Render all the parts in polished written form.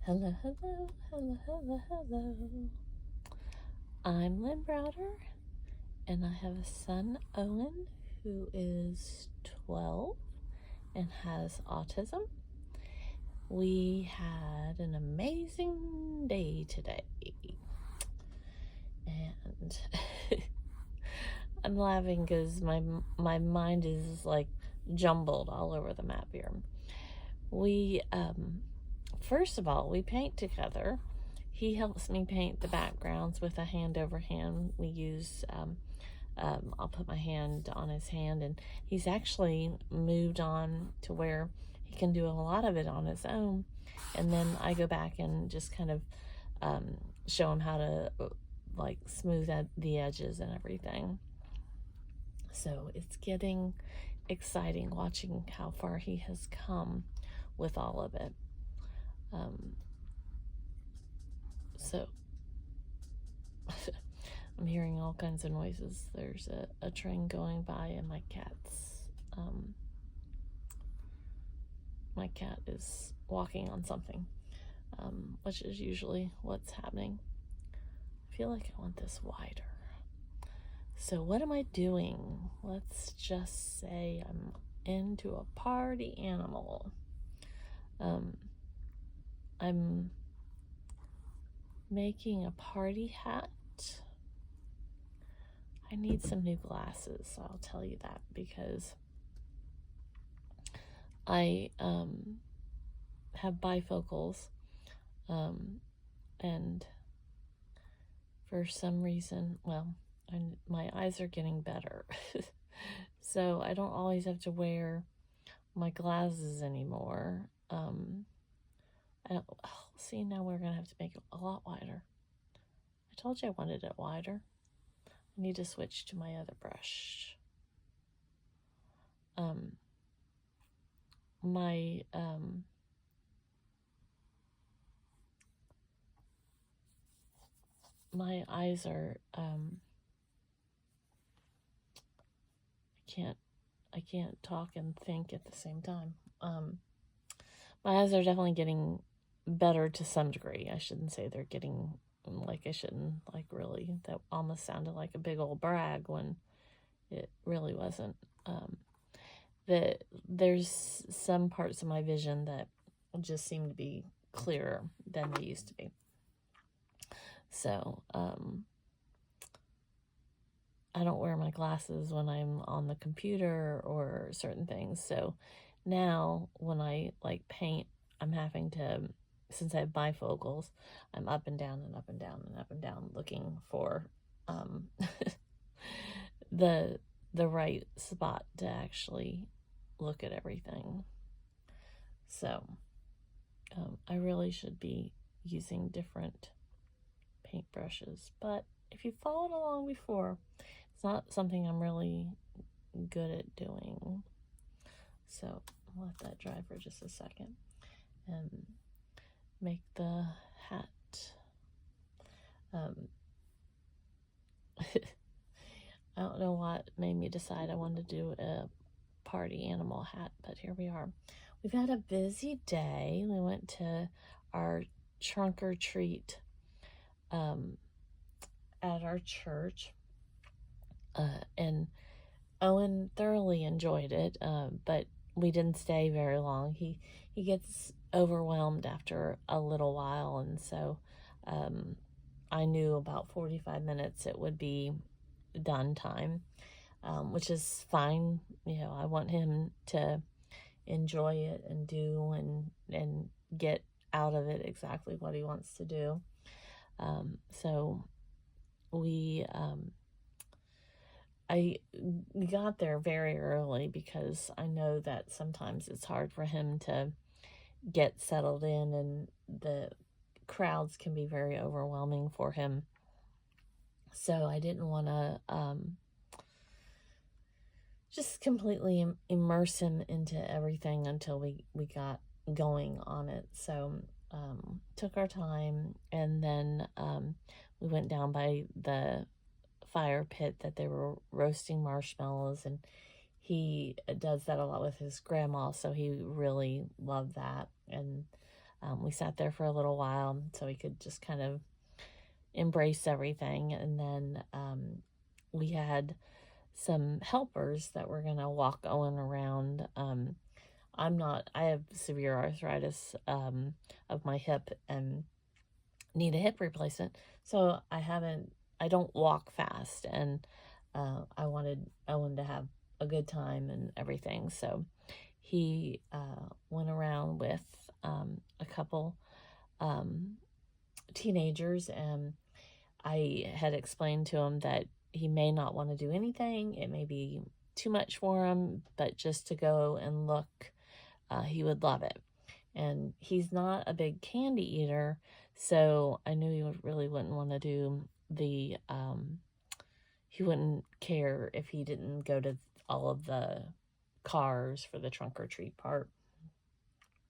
Hello, hello, hello, hello, hello. I'm Lynn Browder, and I have a son, Owen, who is 12 and has autism. We had an amazing day today, and I'm laughing because my mind is like jumbled all over the map here. We first of all, we paint together. He helps me paint the backgrounds with a hand over hand. We use I'll put my hand on his hand, and he's actually moved on to where he can do a lot of it on his own, and then I go back and just kind of show him how to like smooth out the edges and everything. So it's getting exciting watching how far he has come with all of it. So I'm hearing all kinds of noises. There's a train going by, and my cat is walking on something, which is usually what's happening. I feel like I want this wider. So what am I doing? Let's just say I'm into a party animal. I'm making a party hat. I need some new glasses, I'll tell you that, because I have bifocals, and for some reason, well, my eyes are getting better, so I don't always have to wear my glasses anymore. See, now we're gonna have to make it a lot wider. I told you I wanted it wider. I need to switch to my other brush. My eyes are I can't talk and think at the same time. My eyes are definitely getting better to some degree. I shouldn't say they're getting, like, I shouldn't, like, really, that almost sounded like a big old brag when it really wasn't. There's some parts of my vision that just seem to be clearer than they used to be. So, I don't wear my glasses when I'm on the computer or certain things. So now when I like paint, I'm having to, since I have bifocals, I'm up and down and up and down and up and down looking for the right spot to actually look at everything. So I really should be using different paintbrushes, but if you've followed along before, it's not something I'm really good at doing. So I'll let that dry for just a second and make the hat. I don't know what made me decide I wanted to do a party animal hat, but here we are. We've had a busy day. We went to our trunk or treat at our church, and Owen thoroughly enjoyed it, but we didn't stay very long. He gets overwhelmed after a little while, and so I knew about 45 minutes it would be done time, which is fine. You know, I want him to enjoy it and do and get out of it exactly what he wants to do. So we I got there very early because I know that sometimes it's hard for him to get settled in, and the crowds can be very overwhelming for him. So I didn't want to just completely immerse him into everything until we got going on it. So took our time, and then we went down by the fire pit that they were roasting marshmallows, and he does that a lot with his grandma, so he really loved that. And We sat there for a little while so he could just kind of embrace everything. And then we had some helpers that were going to walk Owen around. I have severe arthritis of my hip and need a hip replacement. So I don't walk fast. And I wanted Owen to have a good time and everything. So he went around with a couple teenagers, and I had explained to him that he may not want to do anything. It may be too much for him, but just to go and look, he would love it. And he's not a big candy eater, so I knew he really wouldn't want to do he wouldn't care if he didn't go to all of the cars for the trunk or treat part.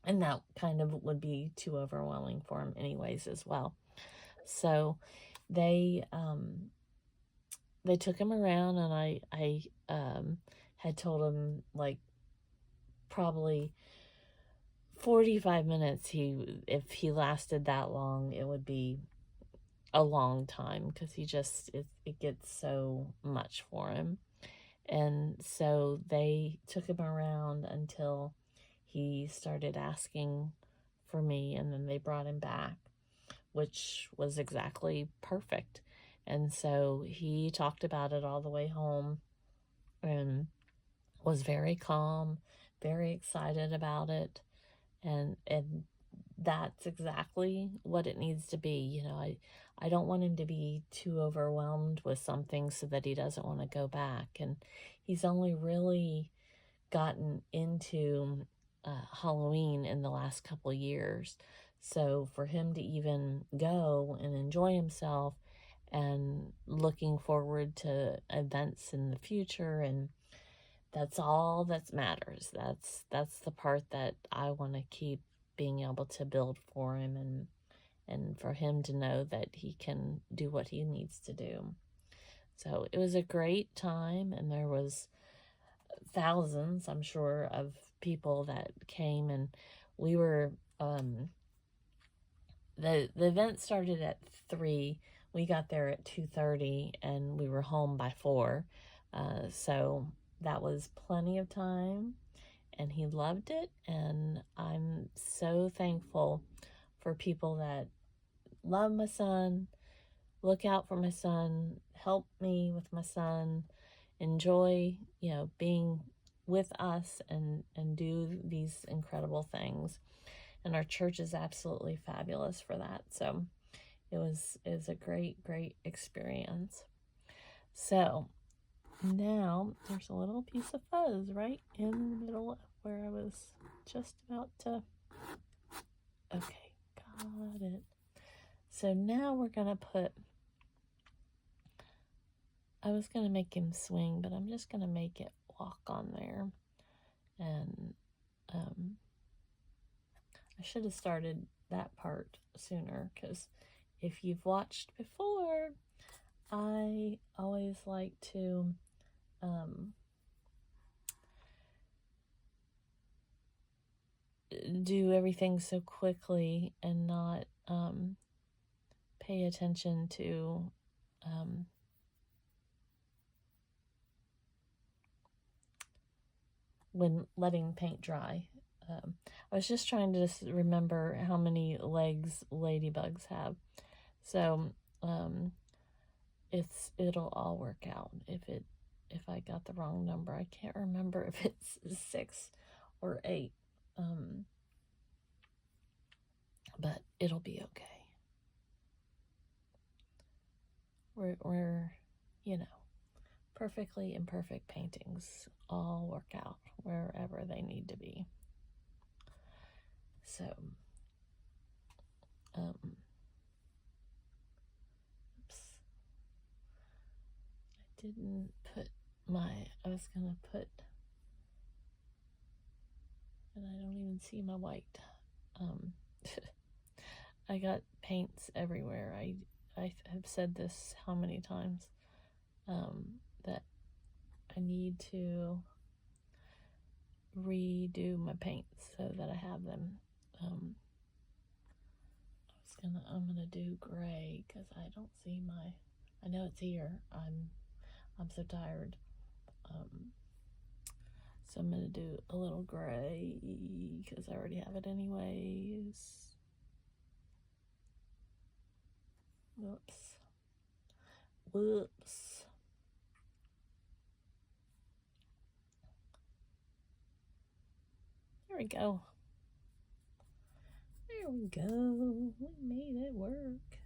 And that kind of would be too overwhelming for him anyways as well. So they took him around, and I had told him, like, probably 45 minutes, if he lasted that long, it would be a long time, because it gets so much for him. And so they took him around until he started asking for me, and then they brought him back, which was exactly perfect. And so he talked about it all the way home and was very calm, very excited about it. And that's exactly what it needs to be. I don't want him to be too overwhelmed with something so that he doesn't want to go back. And he's only really gotten into Halloween in the last couple of years. So for him to even go and enjoy himself and looking forward to events in the future, and that's all that matters. That's the part that I want to keep being able to build for him, and for him to know that he can do what he needs to do. So it was a great time, and there was thousands, I'm sure, of people that came, and we were the event started at 3. We got there at 2:30, and we were home by 4. So that was plenty of time, and he loved it. And I'm so thankful for people that love my son, look out for my son, help me with my son, enjoy, being with us, and do these incredible things. And our church is absolutely fabulous for that. So it was a great, great experience. So now there's a little piece of fuzz right in the middle of where I was just about to. Okay, got it. So now we're going to I was going to make him swing, but I'm just going to make it walk on there. And I should have started that part sooner, because if you've watched before, I always like to do everything so quickly and not pay attention to when letting paint dry. I was just trying to remember how many legs ladybugs have. So it'll all work out. If I got the wrong number, I can't remember if it's 6 or 8. But it'll be okay. We're perfectly imperfect paintings all work out wherever they need to be. So, oops. I didn't put I was gonna put, and I don't even see my white. I got paints everywhere. I have said this how many times, that I need to redo my paints so that I have them. I'm gonna do gray because I don't see my, I know it's here. I'm so tired. So I'm gonna do a little gray because I already have it anyways. Whoops. Whoops. There we go. There we go. We made it work.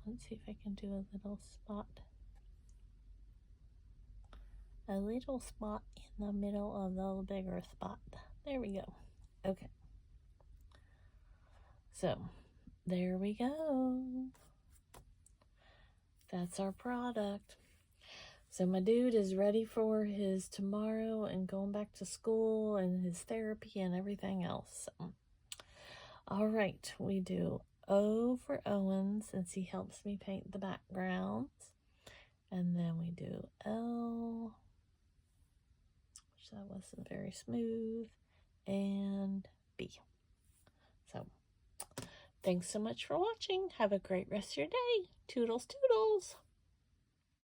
Let's see if I can do a little spot. A little spot in the middle of the bigger spot. There we go. Okay. So, there we go. That's our product. So my dude is ready for his tomorrow and going back to school and his therapy and everything else. So, all right, we do O for Owen since he helps me paint the backgrounds. And then we do L, which that wasn't very smooth, and B. So, thanks so much for watching. Have a great rest of your day. Toodles, toodles.